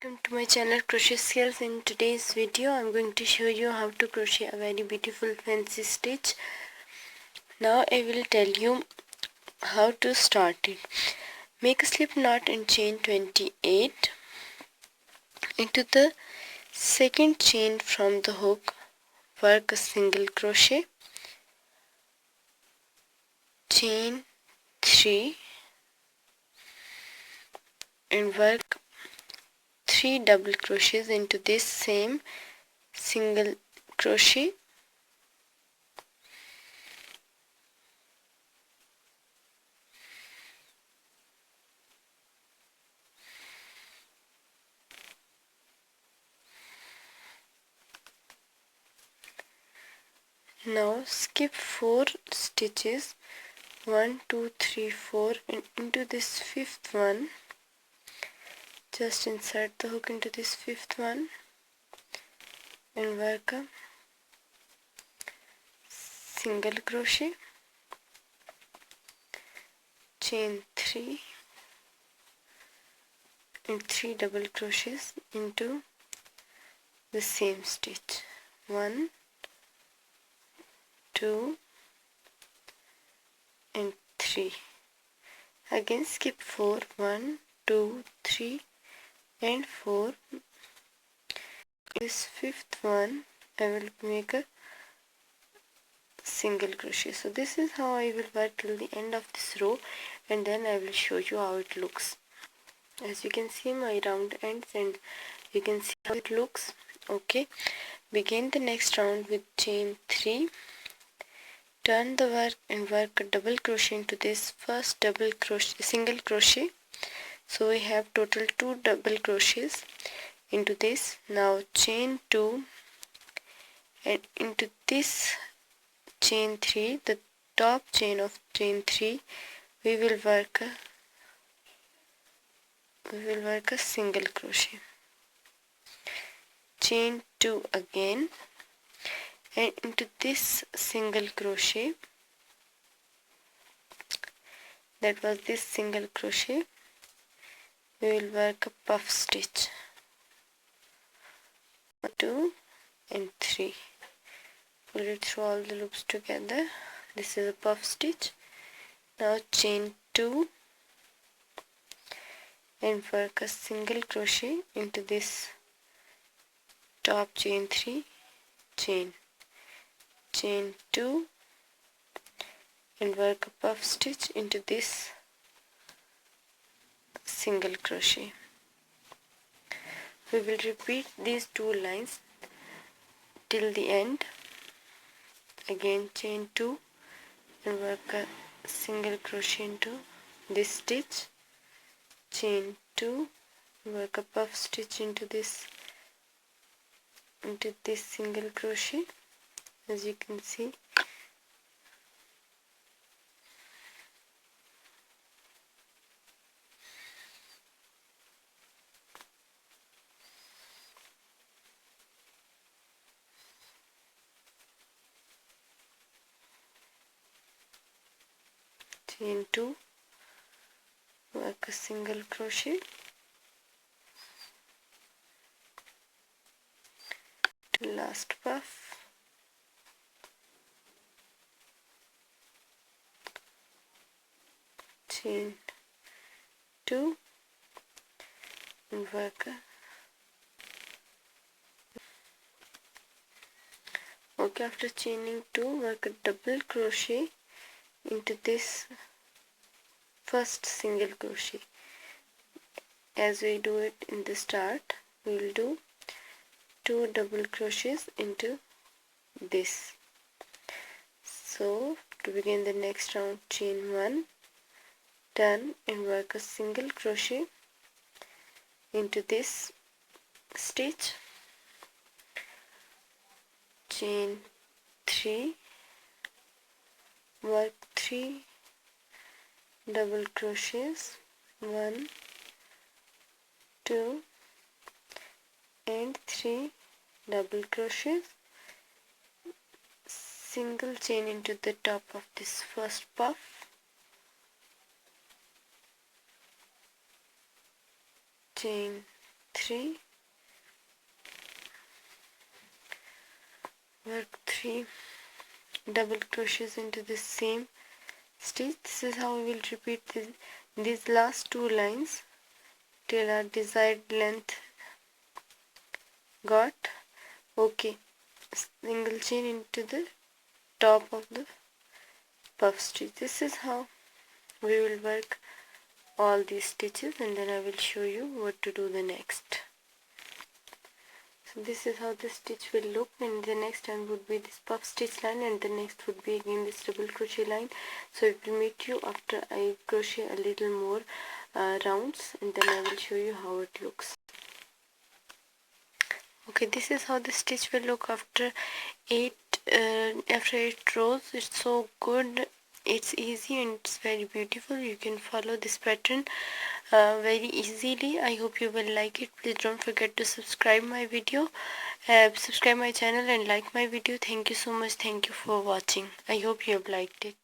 Welcome to my channel Crochet Skills. In today's video I'm going to show you how to crochet a very beautiful fancy stitch. Now I will tell you how to start it. Make a slip knot and chain 28 into the second chain from the hook. Work a single crochet, chain 3 and work 3 double crochets into this same single crochet. Now skip 4 stitches, 1 2 3 4, and into this fifth one just insert the hook into this fifth one and work a single crochet, chain 3 and 3 double crochets into the same stitch, 1 2 and 3. Again skip 4, 1 2 3 and 4. This fifth one I will make a single crochet. So this is how I will work till the end of this row, and then I will show you how it looks. As you can see my round ends and you can see how it looks. Okay, begin the next round with chain 3. Turn the work and work a double crochet into this first double crochet, single crochet. So we have total 2 double crochets into this. Now chain 2 and into this chain 3, the top chain of chain 3, we will work a single crochet, chain 2 again, and into this single crochet, that was this single crochet, we will work a puff stitch, 1 2 and 3. Pull it through all the loops together. This is a puff stitch. Now chain 2 and work a single crochet into this top chain 3, chain 2 and work a puff stitch into this single crochet. We will repeat these 2 lines till the end. Again chain 2 and work a single crochet into this stitch, chain 2, work a puff stitch into this single crochet, as you can see. Chain 2, work a single crochet to last puff, chain 2 and work okay, after chaining 2, work a double crochet into this first single crochet. As we do it in the start, we will do 2 double crochets into this. So to begin the next round, chain 1, turn and work a single crochet into this stitch, chain 3, work 3 double crochets, 1 2 and 3 double crochets, single chain into the top of this first puff, chain 3, work 3 double crochets into the same stitch. This is how we will repeat these last 2 lines till our desired length got. Okay, single chain into the top of the puff stitch. This is how we will work all these stitches, and then I will show you what to do the next. So this is how the stitch will look, and the next one would be this puff stitch line, and the next would be again this double crochet line. So I will meet you after I crochet a little more rounds, and then I will show you how it looks. Okay, this is how the stitch will look after 8 rows. It's so good, it's easy, and it's very beautiful. You can follow this pattern very easily. I hope you will like it. Please don't forget to subscribe my video, subscribe my channel and like my video. Thank you so much. Thank you for watching. I hope you have liked it.